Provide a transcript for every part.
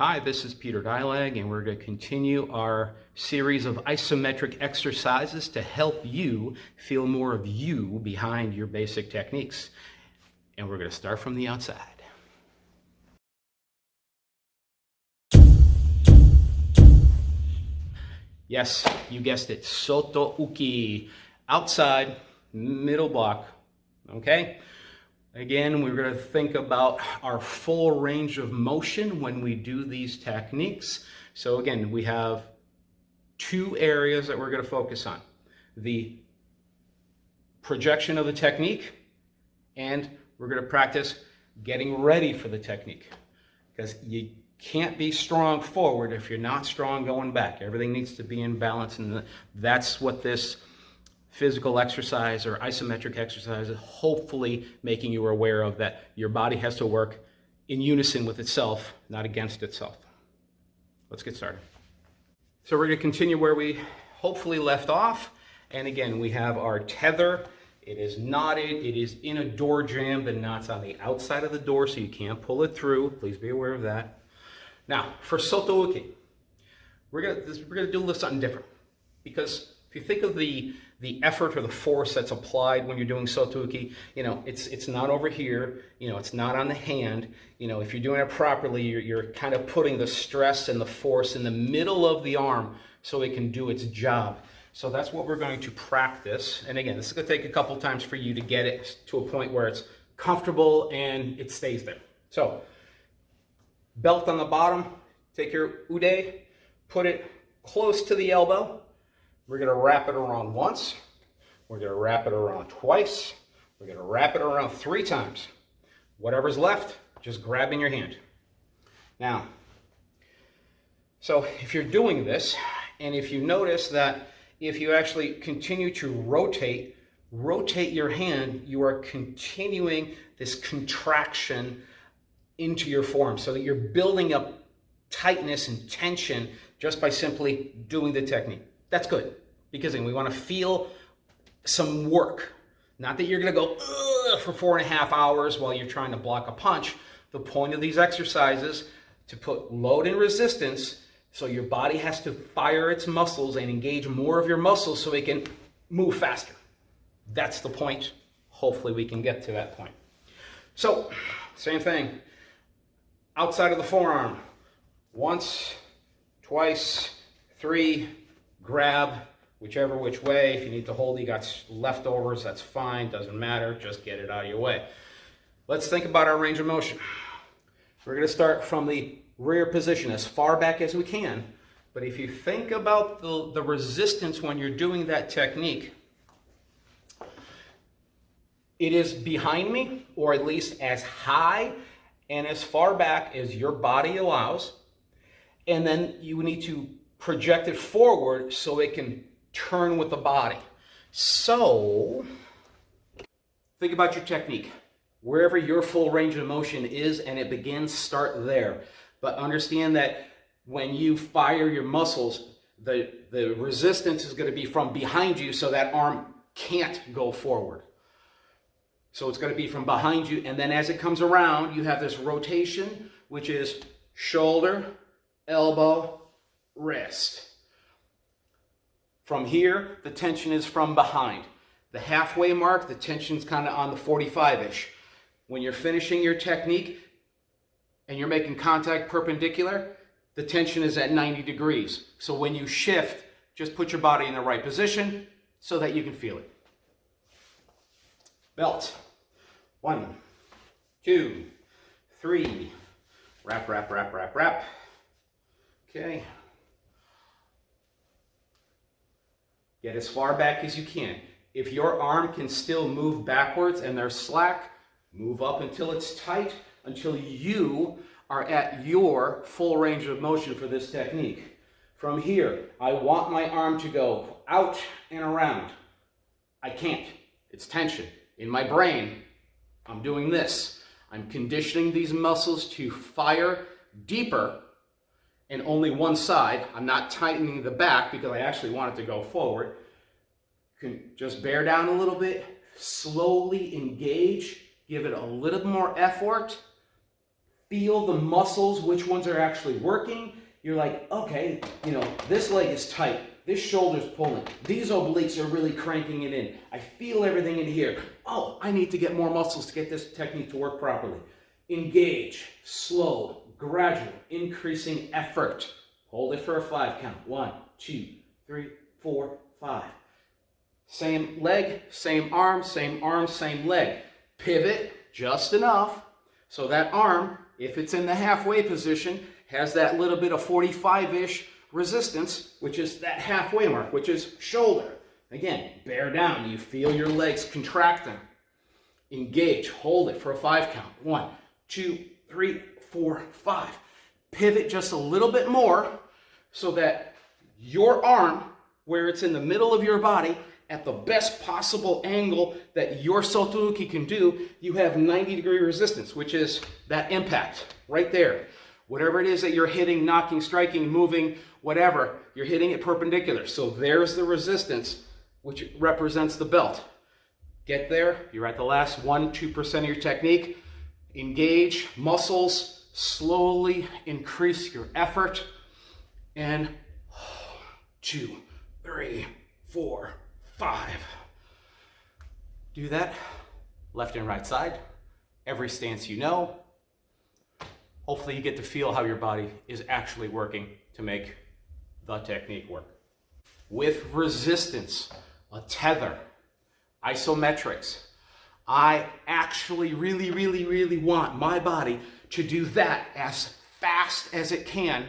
Hi, this is Peter Dilag, and we're going to continue our series of isometric exercises to help you feel more of you behind your basic techniques. And we're going to start from the outside. Yes, you guessed it, Soto Uki, outside, middle block, okay? Again, we're going to think about our full range of motion when we do these techniques. So again, we have two areas that we're going to focus on. The projection of the technique, and we're going to practice getting ready for the technique. Because you can't be strong forward if you're not strong going back. Everything needs to be in balance, and that's what this physical exercise or isometric exercise is hopefully making you aware of, that your body has to work in unison with itself, not against itself. Let's get started. So we're going to continue where we hopefully left off. And again, we have our tether. It is knotted. It is in a door jamb. The knot's on the outside of the door, so you can't pull it through. Please be aware of that. Now, for Soto Uki, we're going to do something different. Because if you think of the effort or the force that's applied when you're doing Soto Uki, it's not over here, it's not on the hand. If you're doing it properly, you're kind of putting the stress and the force in the middle of the arm so it can do its job. So that's what we're going to practice. And again, this is going to take a couple times for you to get it to a point where it's comfortable and it stays there. So, belt on the bottom, take your ude, put it close to the elbow. We're going to wrap it around once. We're going to wrap it around twice. We're going to wrap it around 3 times. Whatever's left, just grab in your hand. Now, so if you're doing this, and if you notice that if you actually continue to rotate your hand, you are continuing this contraction into your forearm so that you're building up tightness and tension just by simply doing the technique. That's good, because we want to feel some work. Not that you're going to go for 4.5 hours while you're trying to block a punch. The point of these exercises to put load and resistance so your body has to fire its muscles and engage more of your muscles so it can move faster. That's the point. Hopefully we can get to that point. So, same thing. Outside of the forearm. Once, twice, 3, grab, whichever which way. If you need to hold, you got leftovers, that's fine, doesn't matter, just get it out of your way. Let's think about our range of motion. We're going to start from the rear position as far back as we can, but if you think about the resistance when you're doing that technique, it is behind me, or at least as high and as far back as your body allows, and then you need to project it forward so it can turn with the body. So, think about your technique. Wherever your full range of motion is and it begins, start there. But understand that when you fire your muscles, the resistance is going to be from behind you, so that arm can't go forward. So it's going to be from behind you, and then as it comes around, you have this rotation, which is shoulder, elbow, wrist. From here, the tension is from behind. The halfway mark, the tension's kind of on the 45-ish. When you're finishing your technique and you're making contact perpendicular, the tension is at 90 degrees. So when you shift, just put your body in the right position so that you can feel it. Belt. 1, 2, 3. Wrap, wrap, wrap, wrap, wrap. Okay. Get as far back as you can. If your arm can still move backwards and there's slack, move up until it's tight, until you are at your full range of motion for this technique. From here, I want my arm to go out and around. I can't. It's tension. In my brain, I'm doing this. I'm conditioning these muscles to fire deeper and only one side. I'm not tightening the back because I actually want it to go forward. Just bear down a little bit, slowly engage, give it a little more effort, feel the muscles, which ones are actually working. You're like, okay, this leg is tight. This shoulder's pulling. These obliques are really cranking it in. I feel everything in here. Oh, I need to get more muscles to get this technique to work properly. Engage, slow, gradual, increasing effort. Hold it for a 5 count. 1, 2, 3, 4, 5. Same leg, same arm, same leg. Pivot just enough so that arm, if it's in the halfway position, has that little bit of 45-ish resistance, which is that halfway mark, which is shoulder. Again, bear down. You feel your legs contracting. Engage. Hold it for a 5 count. 1, 2, 3, 4, 5. Pivot just a little bit more so that your arm, where it's in the middle of your body, at the best possible angle that your Soto Uki can do, you have 90-degree resistance, which is that impact right there. Whatever it is that you're hitting, knocking, striking, moving, whatever, you're hitting it perpendicular. So there's the resistance, which represents the belt. Get there, you're at the last 1-2% of your technique. Engage muscles, slowly increase your effort. And 2, 3, 4, 5. Do that, left and right side, every stance you know. Hopefully you get to feel how your body is actually working to make the technique work. With resistance, a tether, isometrics, I actually really want my body to do that as fast as it can,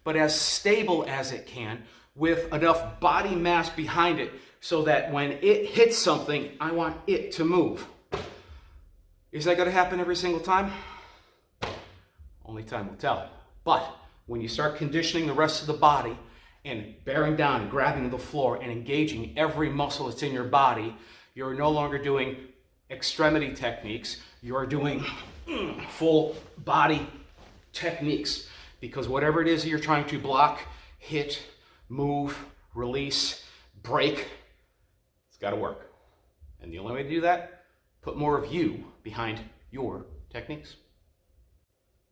but as stable as it can, with enough body mass behind it so that when it hits something, I want it to move. Is that going to happen every single time? Only time will tell. But when you start conditioning the rest of the body and bearing down and grabbing the floor and engaging every muscle that's in your body, you're no longer doing extremity techniques. You're doing full body techniques, because whatever it is that you're trying to block, hit, move, release, break, it's got to work. And the only way to do that, put more of you behind your techniques.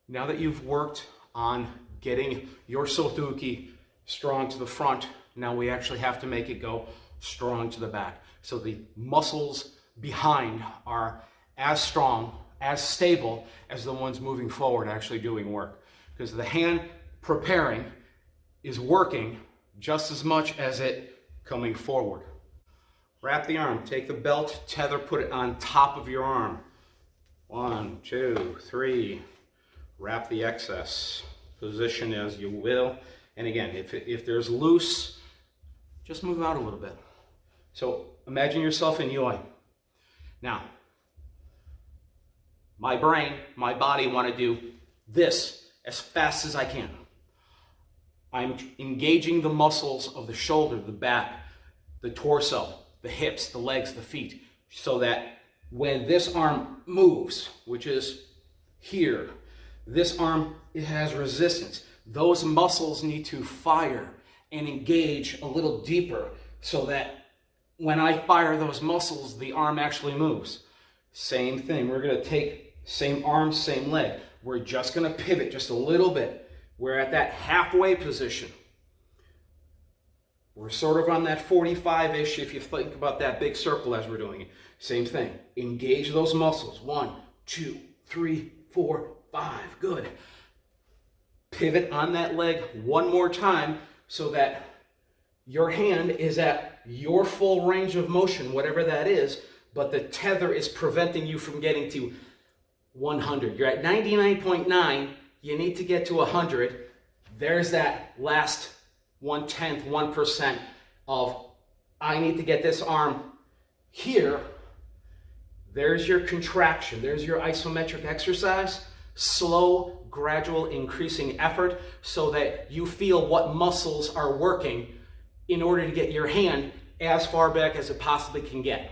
Now that you've worked on getting your Soto Uki strong to the front, now we actually have to make it go strong to the back. So the muscles behind are as strong, as stable as the ones moving forward actually doing work. Because the hand preparing is working just as much as it coming forward. Wrap the arm, take the belt, tether, put it on top of your arm. 1, 2, 3. Wrap the excess. Position as you will. And again, if there's loose, just move out a little bit. So imagine yourself in UI. Now, my brain, my body want to do this as fast as I can. I'm engaging the muscles of the shoulder, the back, the torso, the hips, the legs, the feet, so that when this arm moves, which is here, this arm, it has resistance. Those muscles need to fire and engage a little deeper so that when I fire those muscles, the arm actually moves. Same thing. We're going to take same arm, same leg. We're just going to pivot just a little bit. We're at that halfway position. We're sort of on that 45-ish if you think about that big circle as we're doing it. Same thing. Engage those muscles. 1, 2, 3, 4, 5. Good. Pivot on that leg one more time so that your hand is at your full range of motion, whatever that is, but the tether is preventing you from getting to 100. You're at 99.9. You need to get to 100. There's that last 1/10, 1% of I need to get this arm here. There's your contraction. There's your isometric exercise. Slow, gradual, increasing effort so that you feel what muscles are working in order to get your hand as far back as it possibly can get.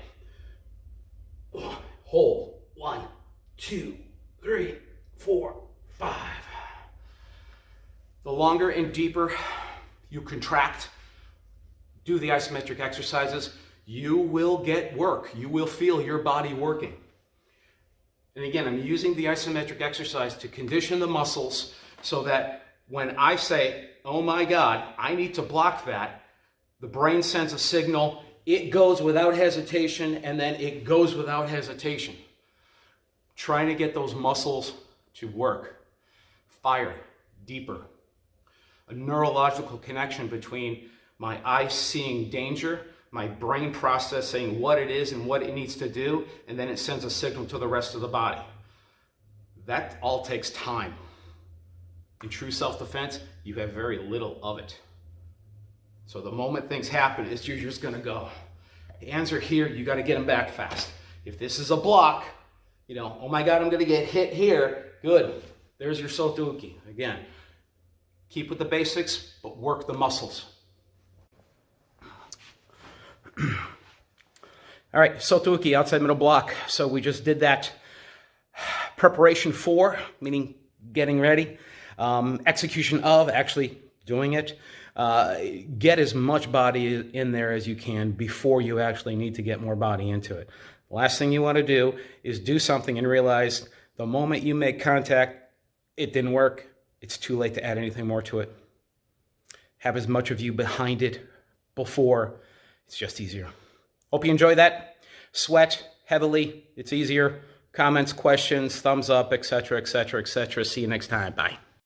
Hold. 1, 2, 3, 4, 5. The longer and deeper you contract, do the isometric exercises, you will get work. You will feel your body working. And again, I'm using the isometric exercise to condition the muscles so that when I say, oh my God, I need to block that, the brain sends a signal, it goes without hesitation, and then it goes without hesitation. Trying to get those muscles to work, fire, deeper. A neurological connection between my eye seeing danger, my brain processing what it is and what it needs to do, and then it sends a signal to the rest of the body. That all takes time. In true self-defense, you have very little of it. So the moment things happen, you're just gonna go. The hands are here, you gotta get them back fast. If this is a block, oh my God, I'm gonna get hit here, good. There's your Soto Uki. Again, keep with the basics, but work the muscles. All right, Soto Uki, outside middle block. So we just did that preparation for, meaning getting ready, execution of, actually doing it. Get as much body in there as you can before you actually need to get more body into it. The last thing you want to do is do something and realize the moment you make contact, it didn't work. It's too late to add anything more to it. Have as much of you behind it before. It's just easier. Hope you enjoy that. Sweat heavily. It's easier. Comments, questions, thumbs up, etc., etc., etc. See you next time. Bye.